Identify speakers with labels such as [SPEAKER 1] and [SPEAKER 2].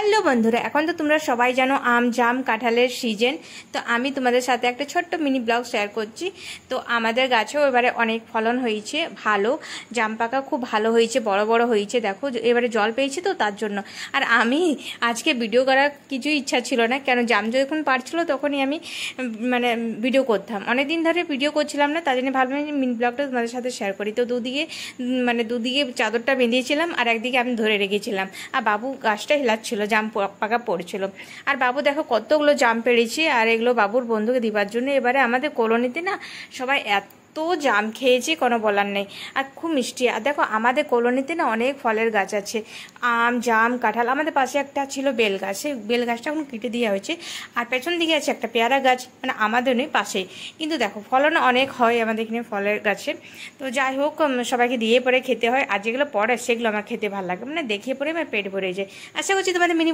[SPEAKER 1] Hello বন্ধুরা, এখন তো তোমরা সবাই জানো আম জাম কাঁঠালের সিজন। তো আমি তোমাদের সাথে একটা ছোট্ট মিনি ব্লগ শেয়ার করছি। তো আমাদের গাছেও এবারে অনেক ফলন হয়েছে, ভালো জাম পাকা খুব ভালো হয়েছে, বড় বড় হয়েছে। দেখো এবারে জল পেয়েছি তো তার জন্য। আর আমি আজকে ভিডিও করার কিছু ইচ্ছা ছিল না, কেন জাম যখন পারছিল তখনই আমি মানে ভিডিও করতাম। অনেক দিন ধরে ভিডিও করছিলাম না, তার জন্য ভাবলাম মিনি ব্লগটা তোমাদের সাথে শেয়ার করি। তো দুদিকে চাদরটা বেঁধেছিলাম আর একদিকে আমি ধরে রেখেছিলাম, আর বাবু গাছটা হেলাচ্ছিল, জাম পাকা পড়ছিল। আর বাবু দেখো কতগুলো জাম পেড়েছি, আর এগুলো বাবুর বন্ধুকে দিবার জন্য। এবারে আমাদের কলোনিতে না সবাই এত জাম খেয়েছে কোনো বলার নেই, আর খুব মিষ্টি। আর দেখো আমাদের কলোনিতে না অনেক ফলের গাছ আছে, আম জাম কাঁঠাল। আমাদের পাশে একটা ছিল বেল গাছ, সেই বেল গাছটা এখন কেটে দেওয়া হয়েছে। আর পেছন দিকে আছে একটা পেয়ারা গাছ, মানে আমাদের নেই পাশেই, কিন্তু দেখো ফলন অনেক হয় আমাদের এখানে ফলের গাছে। তো যাই হোক, সবাইকে দিয়ে পরে খেতে হয়। আর যেগুলো পড়ে সেগুলো আমার খেতে ভালো লাগে, মানে দেখিয়ে পরে আমার পেট ভরে যায়। আশা করছি তোমাদের মিনি